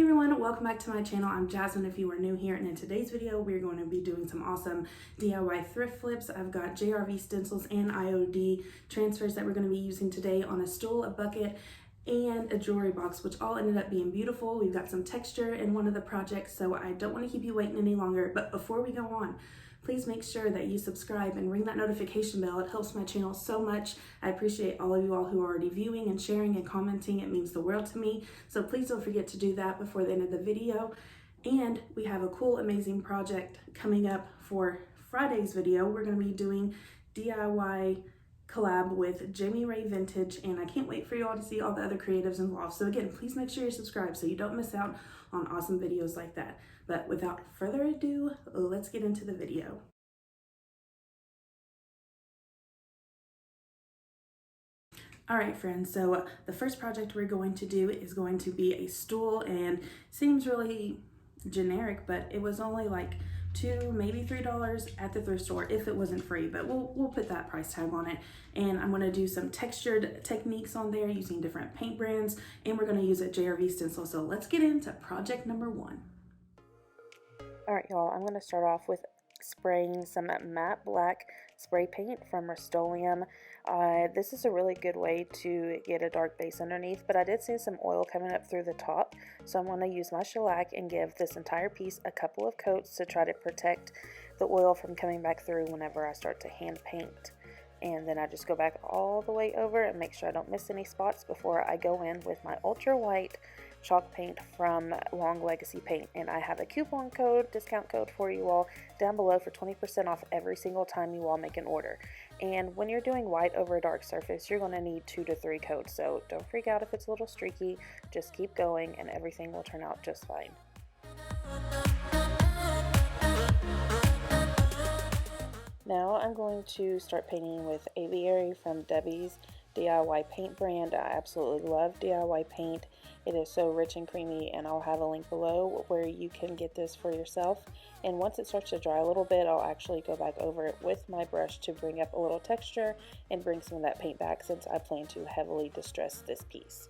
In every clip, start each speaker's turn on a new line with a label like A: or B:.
A: Hey everyone, welcome back to my channel. I'm Jasmine if you are new here, and in today's video we're going to be doing some awesome DIY thrift flips. I've got JRV stencils and IOD transfers that we're going to be using today on a stool, a bucket, and a jewelry box, which all ended up being beautiful. We've got some texture in one of the projects, so I don't want to keep you waiting any longer. But before we go on, please make sure that you subscribe and ring that notification bell. It helps my channel so much. I appreciate all of you all who are already viewing and sharing and commenting. It means the world to me. So please don't forget to do that before the end of the video. And we have a cool, amazing project coming up for Friday's video. We're going to be doing DIY collab with Jamie Ray Vintage, and I can't wait for you all to see all the other creatives involved. So again, please make sure you're subscribed so you don't miss out on awesome videos like that. But without further ado, let's get into the video. All right, friends, so the first project we're going to do is going to be a stool, and seems really generic, but it was only like $2, maybe $3 at the thrift store if it wasn't free, but we'll put that price tag on it. And I'm going to do some textured techniques on there using different paint brands, and we're going to use a JRV stencil. So let's get into project number one.
B: All right, y'all, I'm going to start off with spraying some matte black spray paint from Rust-Oleum. This is a really good way to get a dark base underneath, but I did see some oil coming up through the top, so I'm going to use my shellac and give this entire piece a couple of coats to try to protect the oil from coming back through whenever I start to hand paint. And then I just go back all the way over and make sure I don't miss any spots before I go in with my ultra white chalk paint from Long Legacy Paint. And I have a coupon code, discount code for you all down below for 20% off every single time you all make an order. And when you're doing white over a dark surface, you're going to need 2 to 3 coats. So don't freak out if it's a little streaky. Just keep going and everything will turn out just fine. Now I'm going to start painting with Aviary from Debbie's DIY paint brand. I absolutely love DIY paint. It is so rich and creamy, and I'll have a link below where you can get this for yourself. And once it starts to dry a little bit, I'll actually go back over it with my brush to bring up a little texture and bring some of that paint back, since I plan to heavily distress this piece.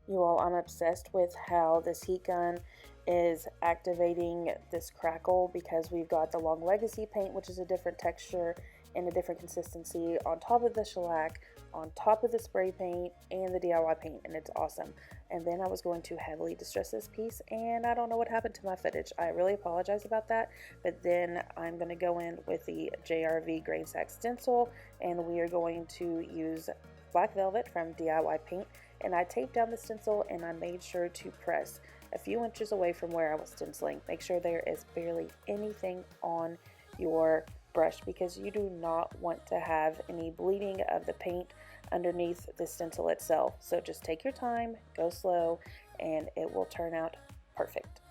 B: You all, I'm obsessed with how this heat gun is activating this crackle, because we've got the Long Legacy paint, which is a different texture and a different consistency, on top of the shellac, on top of the spray paint and the DIY paint, and it's awesome. And then I was going to heavily distress this piece, and I don't know what happened to my footage. I really apologize about that, but then I'm going to go in with the JRV grain sack stencil, and we are going to use Black Velvet from DIY Paint. And I taped down the stencil, and I made sure to press a few inches away from where I was stenciling. Make sure there is barely anything on your brush, because you do not want to have any bleeding of the paint underneath the stencil itself. So just take your time, go slow, and it will turn out perfect.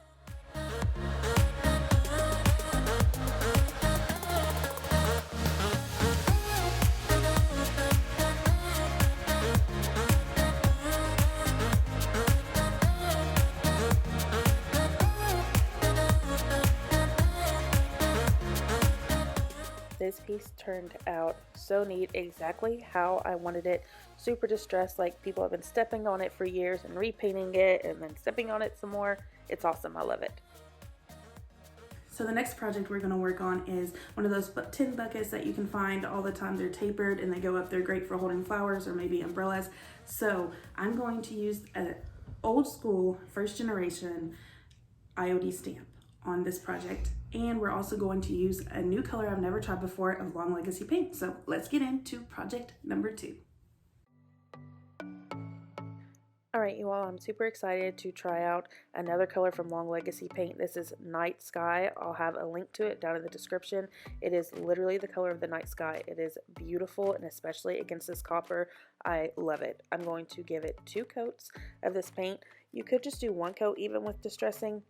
B: This piece turned out so neat, exactly how I wanted it. Super distressed, like people have been stepping on it for years and repainting it and then stepping on it some more. It's awesome. I love it.
A: So the next project we're going to work on is one of those tin buckets that you can find all the time. They're tapered and they go up. They're great for holding flowers or maybe umbrellas. So I'm going to use an old school first generation IOD stamp on this project, and we're also going to use a new color I've never tried before of Long Legacy paint. So let's get into project number 2.
B: Alright, you all, I'm super excited to try out another color from Long Legacy Paint. This is Night Sky. I'll have a link to it down in the description. It is literally the color of the night sky. It is beautiful, and especially against this copper, I love it. I'm going to give it 2 coats of this paint. You could just do 1 coat even with distressing,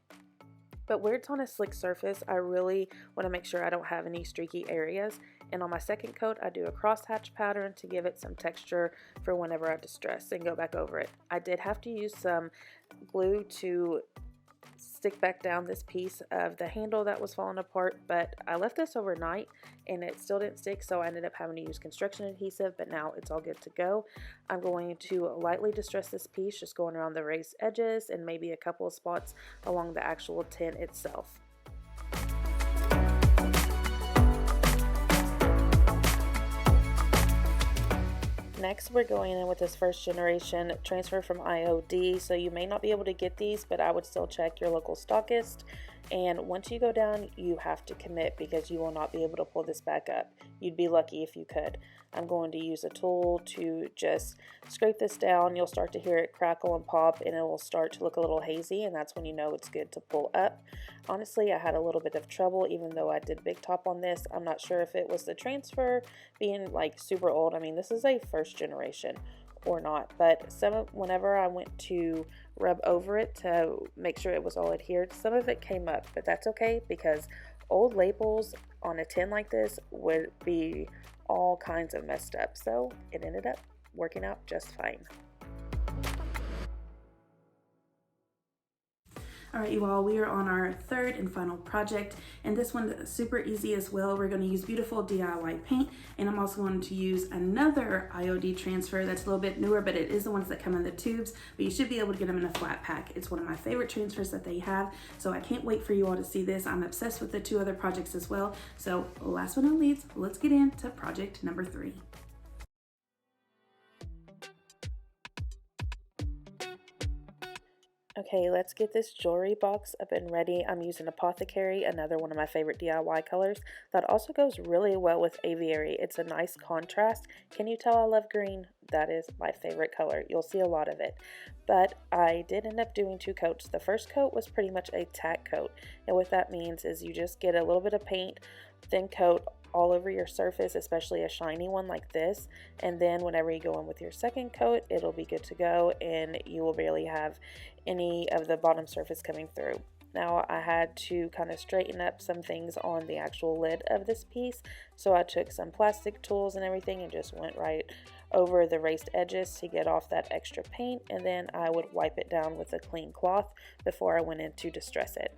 B: but where it's on a slick surface, I really want to make sure I don't have any streaky areas. And on my second coat, I do a crosshatch pattern to give it some texture for whenever I distress and go back over it. I did have to use some glue to stick back down this piece of the handle that was falling apart, but I left this overnight and it still didn't stick, so I ended up having to use construction adhesive, but now it's all good to go. I'm going to lightly distress this piece, just going around the raised edges and maybe a couple of spots along the actual tin itself. Next, we're going in with this first generation transfer from IOD, so you may not be able to get these, but I would still check your local stockist. And once you go down, you have to commit because you will not be able to pull this back up. You'd be lucky if you could. I'm going to use a tool to just scrape this down. You'll start to hear it crackle and pop, and it will start to look a little hazy, and that's when you know it's good to pull up. Honestly, I had a little bit of trouble even though I did big top on this. I'm not sure if it was the transfer being like super old. I mean, this is a first generation or not, but whenever I went to rub over it to make sure it was all adhered, some of it came up, but that's okay because old labels on a tin like this would be all kinds of messed up, so it ended up working out just fine.
A: Alright you all, we are on our third and final project, and this one is super easy as well. We're going to use beautiful DIY paint, and I'm also going to use another IOD transfer that's a little bit newer, but it is the ones that come in the tubes, but you should be able to get them in a flat pack. It's one of my favorite transfers that they have, so I can't wait for you all to see this. I'm obsessed with the two other projects as well, so last but not least, let's get into project number 3.
B: Okay, let's get this jewelry box up and ready. I'm using Apothecary, another one of my favorite DIY colors that also goes really well with Aviary. It's a nice contrast. Can you tell I love green? That is my favorite color. You'll see a lot of it. But I did end up doing 2 coats. The first coat was pretty much a tack coat. And what that means is you just get a little bit of paint, thin coat all over your surface, especially a shiny one like this, and then whenever you go in with your second coat, it'll be good to go and you will barely have any of the bottom surface coming through. Now I had to kind of straighten up some things on the actual lid of this piece, so I took some plastic tools and everything and just went right over the raised edges to get off that extra paint, and then I would wipe it down with a clean cloth before I went in to distress it.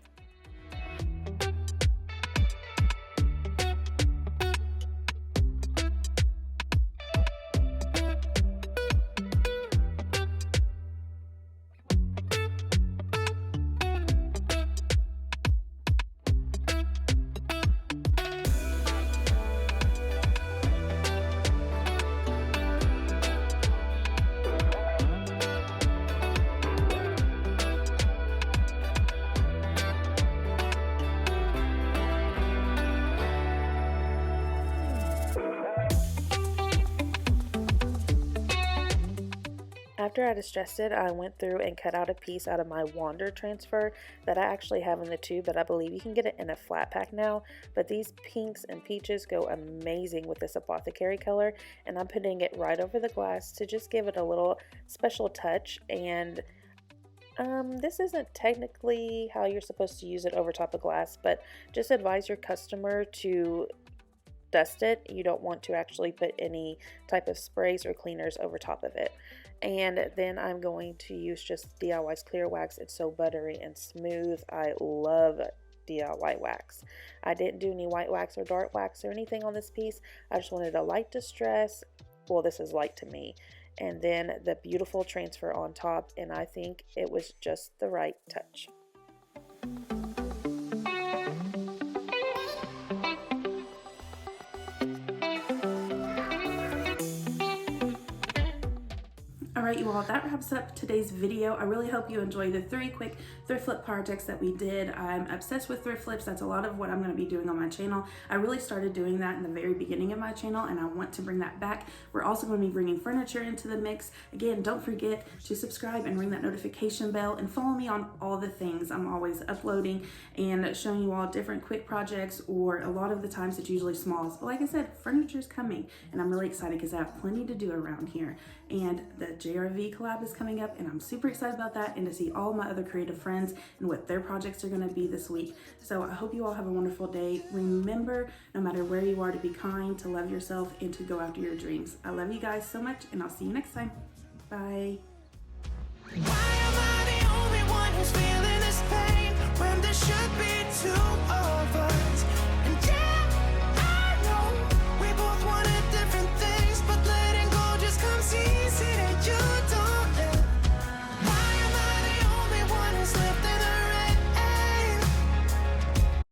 B: After I distressed it, I went through and cut out a piece out of my Wander transfer that I actually have in the tube, but I believe you can get it in a flat pack now. But these pinks and peaches go amazing with this Apothecary color, and I'm putting it right over the glass to just give it a little special touch. And this isn't technically how you're supposed to use it over top of glass, but just advise your customer to dust it. You don't want to actually put any type of sprays or cleaners over top of it. And then I'm going to use just DIY's clear wax. It's so buttery and smooth. I love DIY wax. I didn't do any white wax or dark wax or anything on this piece. I just wanted a light distress. Well, this is light to me. And then the beautiful transfer on top, and I think it was just the right touch.
A: Alright you all, that wraps up today's video. I really hope you enjoyed the 3 quick thrift flip projects that we did. I'm obsessed with thrift flips. That's a lot of what I'm going to be doing on my channel. I really started doing that in the very beginning of my channel, and I want to bring that back. We're also going to be bringing furniture into the mix. Again, don't forget to subscribe and ring that notification bell and follow me on all the things. I'm always uploading and showing you all different quick projects, or a lot of the times it's usually smalls. But like I said, furniture's coming, and I'm really excited because I have plenty to do around here. And the JRV collab is coming up, and I'm super excited about that, and to see all my other creative friends and what their projects are going to be this week. So I hope you all have a wonderful day. Remember, no matter where you are, to be kind, to love yourself, and to go after your dreams. I love you guys so much, and I'll see you next time. Bye.